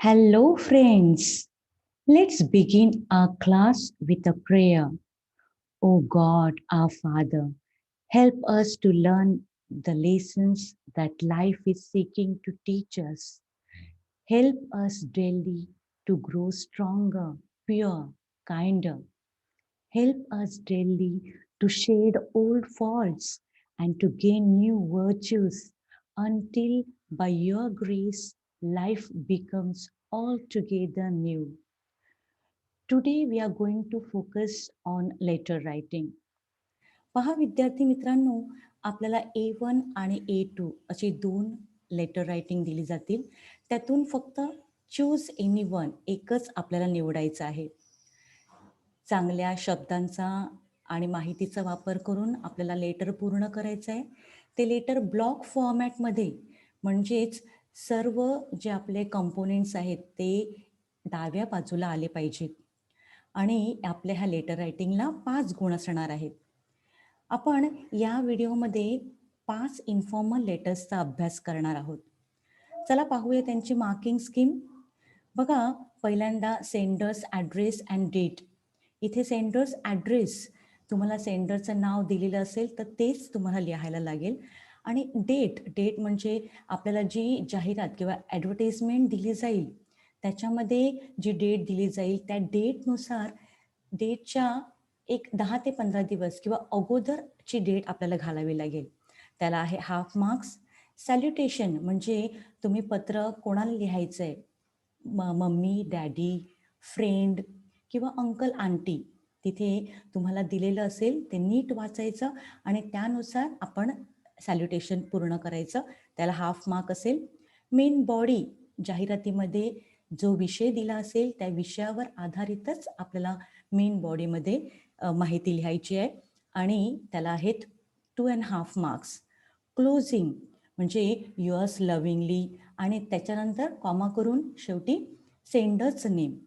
Hello, friends. Let's begin our class with a prayer. O God, our Father, help us to learn the lessons that life is seeking to teach us. Help us daily to grow stronger, pure, kinder. Help us daily to shed old faults and to gain new virtues until by your grace life becomes altogether new. Today we are going to focus on letter writing. पहा विद्यार्थी मित्रांनो, आपल्याला A1 आणि A2 अशी दोन letter writing दिली जातील. त्यातून फक्त चूज एनी वन एकच आपल्याला निवडायचं आहे. चांगल्या शब्दांचा आणि माहितीचा वापर करून आपल्याला लेटर पूर्ण करायचं आहे. ते लेटर ब्लॉक फॉर्मॅटमध्ये म्हणजेच सर्व जे आपले कंपोनेंट्स आहेत ते डाव्या बाजूला आले पाहिजेत आणि आपल्या ह्या लेटर रायटिंगला 5 गुण असणार आहेत. आपण या व्हिडिओमध्ये 5 इन्फॉर्मल लेटर्सचा अभ्यास करणार आहोत. चला पाहूया त्यांची मार्किंग स्कीम. बघा, पहिल्यांदा सेंडर्स ॲड्रेस अँड डेट. इथे सेंडर्स ॲड्रेस, तुम्हाला सेंडरचं नाव दिलेलं असेल तर तेच तुम्हाला लिहायला लागेल. आणि डेट म्हणजे आपल्याला जी जाहिरात किंवा ॲडव्हर्टाइजमेंट दिली जाईल त्याच्यामध्ये जी डेट दिली जाईल त्या डेटनुसार डेटच्या एक 10 ते 15 दिवस किंवा अगोदरची डेट आपल्याला घालावी लागेल. त्याला आहे हाफ मार्क्स. सॅल्युटेशन म्हणजे तुम्ही पत्र कोणाला लिहायचं आहे, मम्मी, डॅडी, फ्रेंड किंवा अंकल, आंटी. तिथे तुम्हाला दिलेलं असेल ते नीट वाचायचं आणि त्यानुसार आपण सॅल्युटेशन पूर्ण करायचं. त्याला हाफ मार्क असेल. मेन बॉडी, जाहिरातीमध्ये जो विषय दिला असेल त्या विषयावर आधारितच आपल्याला मेन बॉडीमध्ये माहिती लिहायची आहे आणि त्याला आहेत 2.5 मार्क्स. क्लोजिंग म्हणजे युअर्स लव्हिंगली आणि त्याच्यानंतर कॉमा करून शेवटी सेंडर्सचं नेम.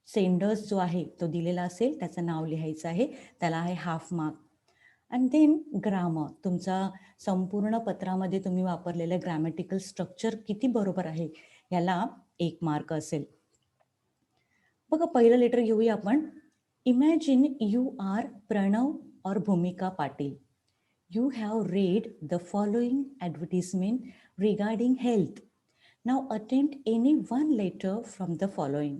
सेंडर्स जो आहे तो दिलेला असेल त्याचं नाव लिहायचं आहे, त्याला आहे half mark. And then grammar, तुमचा संपूर्ण पत्रामध्ये तुम्ही वापरलेलं ग्रॅमॅटिकल स्ट्रक्चर किती बरोबर आहे याला 1 मार्क असेल. बघा, पहिलं लेटर घेऊया आपण. इमॅजिन यू आर प्रणव और भूमिका Patil. You have read the following advertisement regarding health. Now attempt any one letter from the following.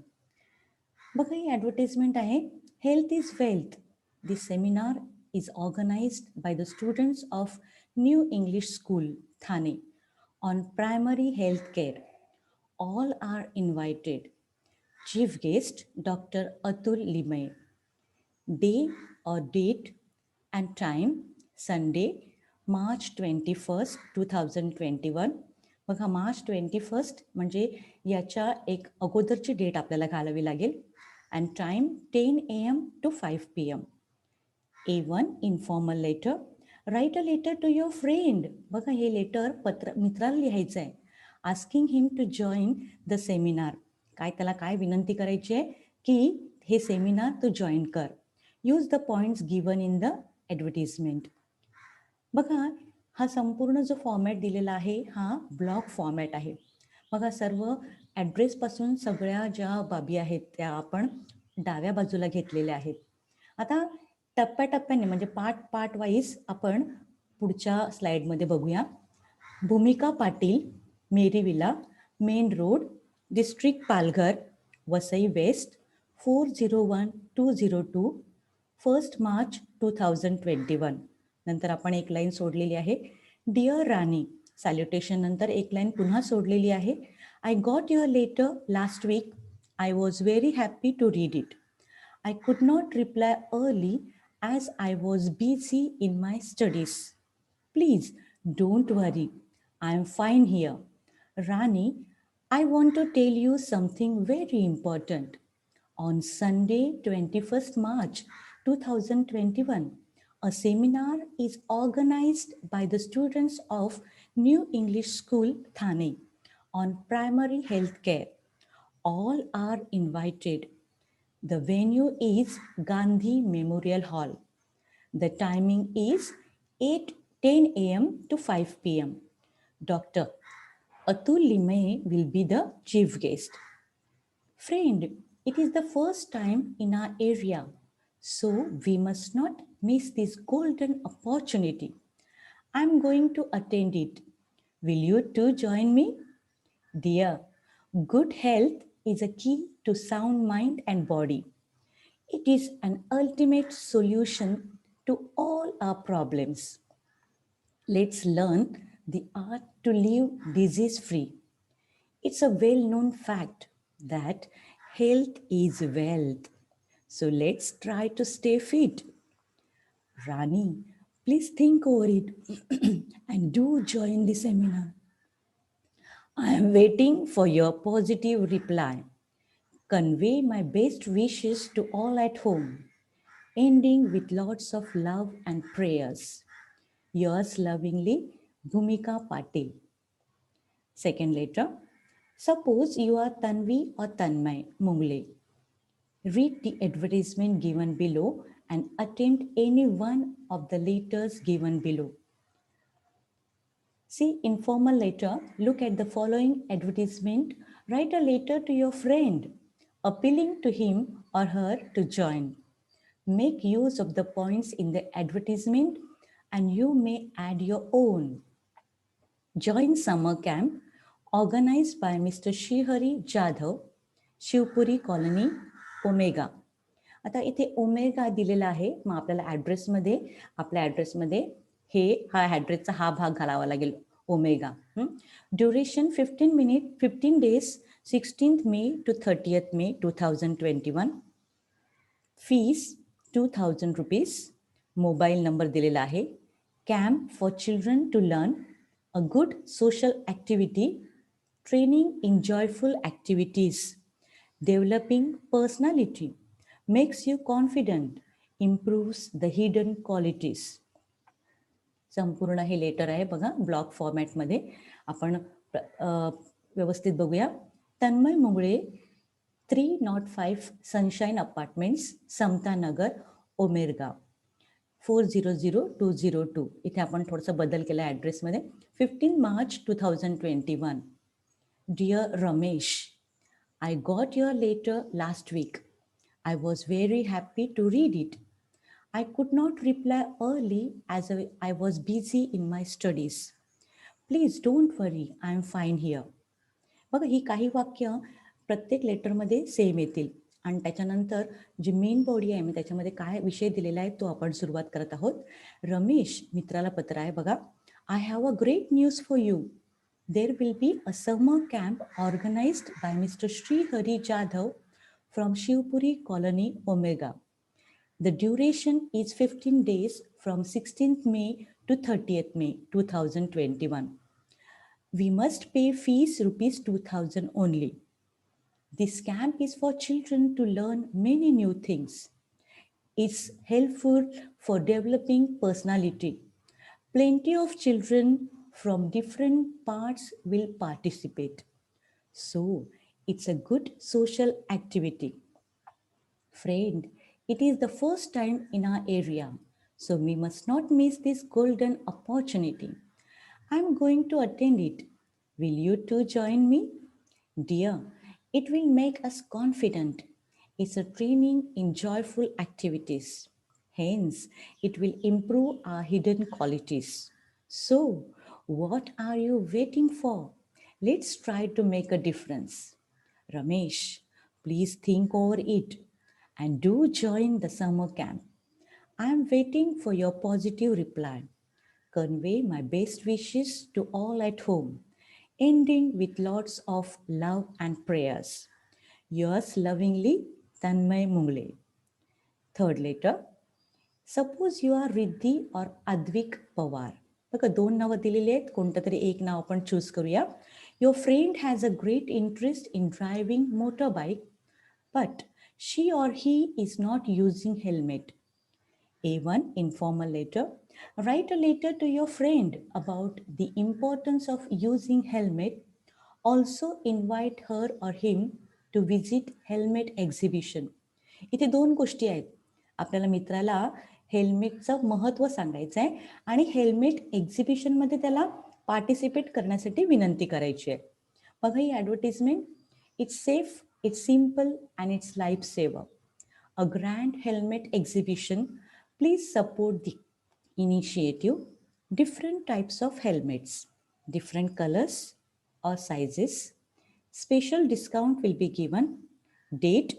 बघा, ही ॲडव्हर्टाइजमेंट आहे. Health is wealth. This seminar is organised by the students of New English School Thane on primary health care. All are invited. Chief guest Dr. Atul Limay. Day or date and time Sunday, March 21st, 2021. बघा, मार्च 21st म्हणजे याच्या एक अगोदरची date आपल्याला घालावी लागेल. And time 10 AM to 5 PM. A1 informal letter. Write a letter to your friend. बघा, हे letter मित्राला लिहायचं आहे. Asking him to join the seminar. त्याला काय विनंती करायची आहे की हे सेमिनार तू जॉईन कर. Use the points given in the advertisement. बघा, हा संपूर्ण जो फॉर्मॅट दिलेला आहे हा ब्लॉक फॉर्मॅट आहे. बघा, सर्व ॲड्रेसपासून सगळ्या ज्या बाबी आहेत त्या आपण डाव्या बाजूला घेतलेल्या आहेत. आता टप्प्याटप्प्याने म्हणजे पार्ट वाईज आपण पुढच्या स्लाइडमध्ये बघूया. Bhumika Patil, Mary Villa, main road, district Palghar, Vasai west, 401202, 1 March 2021. नंतर आपण एक लाईन सोडलेली आहे. डिअर राणी. सॅल्युटेशन नंतर एक लाईन पुन्हा सोडलेली आहे. I got your letter last week. I was very happy to read it. I could not reply early as I was busy in my studies. Please don't worry. I am fine here. Rani, I want to tell you something very important. On Sunday, 21st March 2021, a seminar is organized by the students of New English School, Thane, on primary health care. All are invited. The venue is Gandhi Memorial Hall. The timing is 10 AM to 5 PM. Dr. Atul Limay will be the chief guest. Friend, it is the first time in our area, so we must not miss this golden opportunity. I'm going to attend it. Will you too join me? Dear, good health is a key to sound mind and body. It is an ultimate solution to all our problems. Let's learn the art to live disease free. It's a well known fact that health is wealth. So let's try to stay fit. Rani, please think over it and do join the seminar. I am waiting for your positive reply. Convey my best wishes to all at home, ending with lots of love and prayers. Yours lovingly, Bhumika Patil. Second letter. Suppose you are Tanvi or Tanmay Mungle. Read the advertisement given below and attempt any one of the letters given below. See informal letter. Look at the following advertisement. Write a letter to your friend, appealing to him or her to join. Make use of the points in the advertisement and you may add your own. Join summer camp organized by Mr. Srihari Jadhav, Shivpuri colony omega. आता इथे omega दिलेला आहे. मग आपल्याला ॲड्रेसमध्ये आपल्या ॲड्रेसमध्ये हा ॲड्रेसचा हा भाग घालावा लागेल. Omega. Duration 15 days 16th May to 30th May 2021. Fees 2000 rupees. Mobile number दिलेला आहे. Camp for children to learn a good social activity, training in joyful activities, developing personality, makes you confident, improves the hidden qualities. संपूर्ण हे letter आहे बघा block फॉर्मॅटमध्ये. आपण व्यवस्थित बघूया. तन्मय मुंगळे 305 sunshine apartments, समता नगर, ओमेरगाव, 400202. इथे आपण थोडंसं बदल केला ॲड्रेसमध्ये. 15 March 2021. Dear Ramesh, I got your letter last week. I was very happy to read it. I could not reply early as I was busy in my studies. Please don't worry, I am fine here. बघा ही काही वाक्य प्रत्येक लेटरमध्ये same येतील आणि त्याच्यानंतर जी main body आहे त्याच्यामध्ये काय विषय दिलेला आहे तो आपण सुरुवात करत आहोत. रमेश मित्राला पत्र आहे बघा. I have a great news for you. There will be a summer camp organised by mister Shri Hari Jadhav from Shivpuri colony Omega. The duration is 15 days from 16th May to 30th May 2021. We must pay fees rupees 2000 only. This camp is for children to learn many new things. It's helpful for developing personality. Plenty of children from different parts will participate. So, it's a good social activity. Friend, it is the first time in our area, so we must not miss this golden opportunity. I'm going to attend it. Will you too join me? Dear, it will make us confident. It's a training in joyful activities. Hence, it will improve our hidden qualities. So, what are you waiting for? Let's try to make a difference. Ramesh, please think over it and do join the summer camp. I am waiting for your positive reply. Convey my best wishes to all at home, ending with lots of love and prayers. Yours lovingly, Tanmay Mungle. Third letter. Suppose you are Riddhi or Advik Pawar. बघा 2 नावं दिलेली आहेत. कोणतं तरी एक नाव आपण choose करूया. Your friend has a great interest in driving motorbike, but she or he is not using helmet. A1 informal letter. Write a letter to your friend about the importance of using helmet. Also invite her or him to visit helmet exhibition. इथे 2 गोष्टी आहेत. आपल्याला मित्राला हेल्मेटचं महत्त्व सांगायचं आहे आणि helmet एक्झिबिशनमध्ये त्याला पार्टिसिपेट करण्यासाठी विनंती करायची आहे. बघा ही advertisement. It's safe It's simple and it's lifesaver. A grand helmet exhibition. Please support the initiative. Different types of helmets, different colors or sizes. Special discount will be given. Date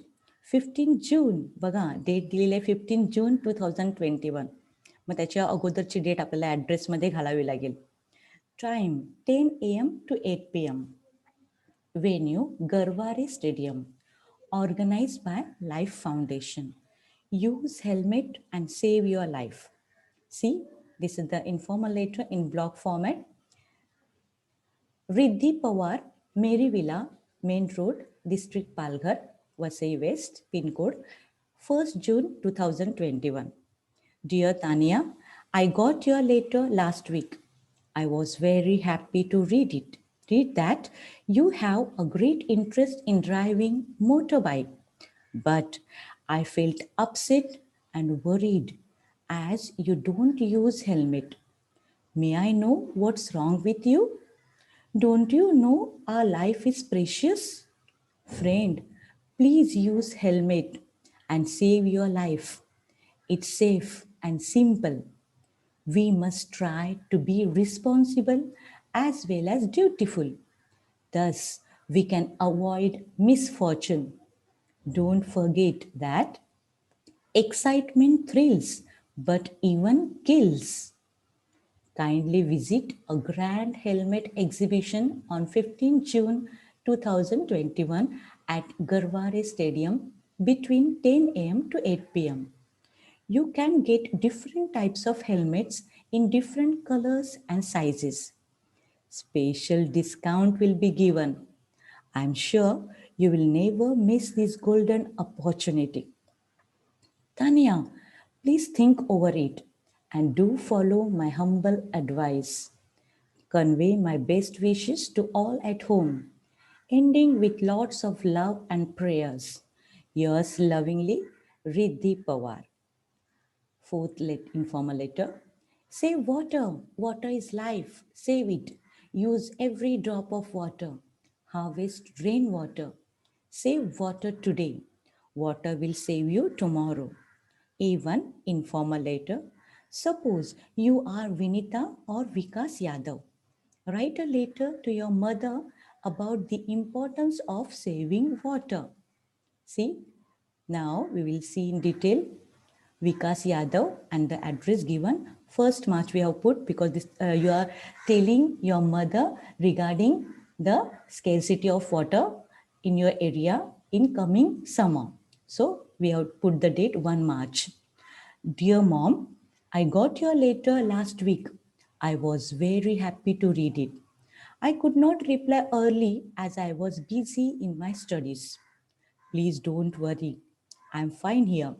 15 June. बघा date दिलेली आहे 15 जून 2021. मग त्याच्या अगोदरची date आपल्याला ॲड्रेसमध्ये घालावी लागेल. Time 10 AM to 8 PM. Venue Garware Stadium. Organized by Life Foundation. Use helmet and save your life. See, this is the informal letter in block format. Riddhi Pawar, Mary Villa, Main Road, District Palghar, Vasai West, pin code 1st June 2021. Dear Tania, I got your letter last week. I was very happy to read it. Read that you have a great interest in driving motorbike, but I felt upset and worried as you don't use helmet. May I know what's wrong with you? Don't you know our life is precious? Friend, please use helmet and save your life. It's safe and simple. We must try to be responsible as well as dutiful. Thus, we can avoid misfortune. Don't forget that excitement thrills, but even kills. Kindly visit a grand helmet exhibition on 15 June 2021 at Garware Stadium between 10 AM to 8 PM. You can get different types of helmets in different colors and sizes. Special discount will be given. I'm sure you will never miss this golden opportunity. Tanya, please think over it and do follow my humble advice. Convey my best wishes to all at home, ending with lots of love and prayers. Yours lovingly, Riddhi Pawar. Fourth informal letter. Save water. Water is life. Save it. Use every drop of water. Harvest rainwater. Save water today. Water will save you tomorrow. Even informal letter. Suppose you are Vinita or Vikas Yadav. Write a letter to your mother about the importance of saving water. See, now we will see in detail Vikas Yadav and the address given. 1st March we have put because this, you are telling your mother regarding the scarcity of water in your area in coming summer. So we have put the date 1 March. Dear Mom, I got your letter last week. I was very happy to read it. I could not reply early as I was busy in my studies. Please don't worry. I'm fine here.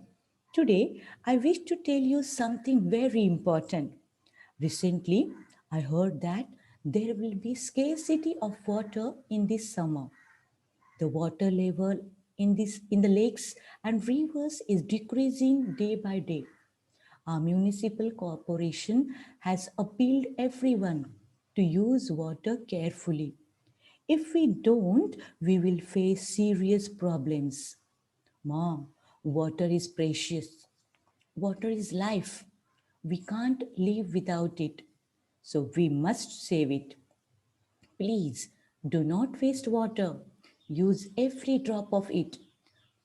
Today, I wish to tell you something very important. Recently, I heard that there will be scarcity of water in this summer. The water level in the lakes and rivers is decreasing day by day. Our municipal corporation has appealed everyone to use water carefully. If we don't, we will face serious problems. Mom, water is precious. Water is life. We can't live without it. So we must save it. Please do not waste water. Use every drop of it.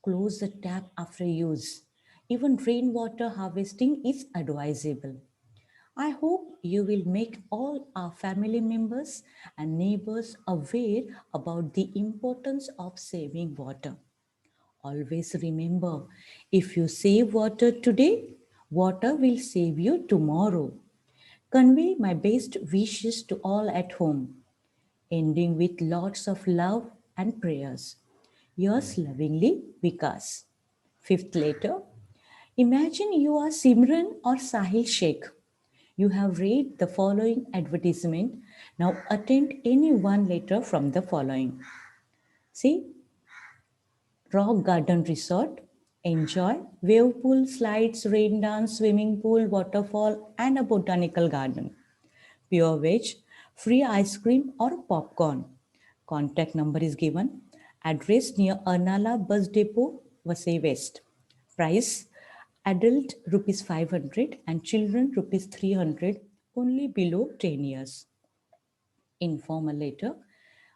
Close the tap after use. Even rainwater harvesting is advisable. I hope you will make all our family members and neighbors aware about the importance of saving water. Always remember, if you save water today, water will save you tomorrow. Convey my best wishes to all at home, ending with lots of love and prayers. Yours lovingly, Vikas. Fifth letter. Imagine you are Simran or Sahil Sheikh. You have read the following advertisement. Now attend any one letter from the following. See, Rock Garden Resort. Enjoy wave pool, slides, rain dance, swimming pool, waterfall, and a botanical garden. Pure veg, free ice cream or popcorn. Contact number is given. Address near Arnala Bus Depot, Vasai West. Price, adult rupees 500 and children rupees 300, only below 10 years. Inform a letter.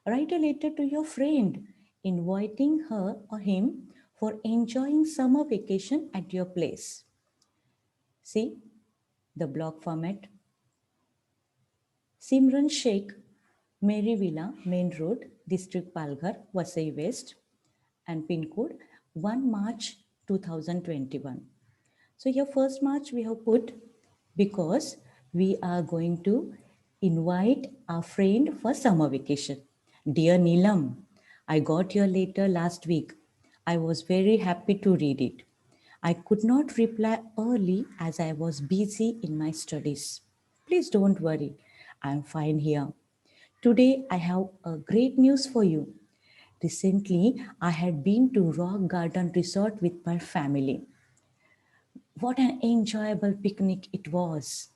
Write a letter to your friend inviting her or him for enjoying summer vacation at your place. See the block format. Simran Sheikh, Mary Villa, Main Road, District Palghar, Vasai West, and pin code 1 March 2021. So here first March we have put because we are going to invite our friend for summer vacation. Dear Neelam, I got your letter last week. I was very happy to read it. I could not reply early as I was busy in my studies. Please don't worry, I am fine here. Today I have a great news for you. Recently, I had been to Rock Garden Resort with my family. What an enjoyable picnic it was.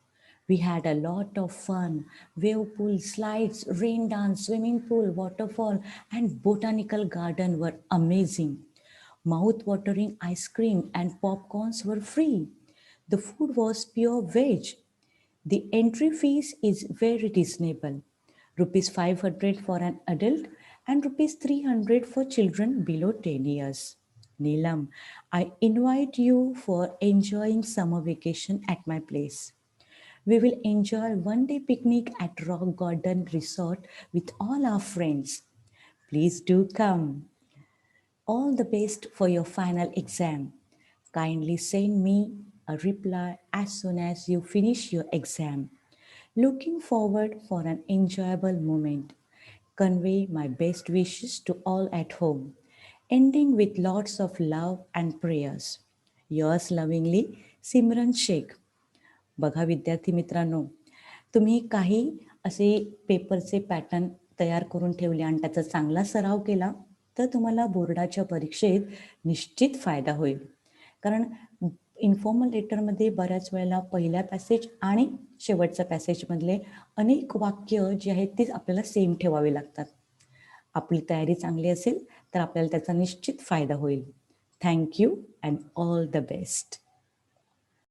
We had a lot of fun. Wave pool, slides, rain dance, swimming pool, waterfall, and botanical garden were amazing. Mouth-watering ice cream and popcorns were free. The food was pure veg. The entry fees is very reasonable. Rupees 500 for an adult and rupees 300 for children below 10 years. Neelam, I invite you for enjoying summer vacation at my place. We will enjoy one day picnic at Rock Garden Resort with all our friends. Please do come. All the best for your final exam. Kindly send me a reply as soon as you finish your exam. Looking forward for an enjoyable moment. Convey my best wishes to all at home. Ending with lots of love and prayers. Yours lovingly, Simran Sheikh. बघा विद्यार्थी मित्रांनो, तुम्ही काही असे पेपरचे pattern तयार करून ठेवले आणि त्याचा चांगला सराव केला तर तुम्हाला बोर्डाच्या परीक्षेत निश्चित फायदा होईल. कारण इन्फॉर्मल लेटरमध्ये बऱ्याच वेळेला पहिल्या पॅसेज आणि शेवटच्या पॅसेजमधले अनेक वाक्य जे आहेत तेच आपल्याला सेम ठेवावे लागतात. आपली तयारी चांगली असेल तर आपल्याला त्याचा निश्चित फायदा होईल. Thank you and all the best.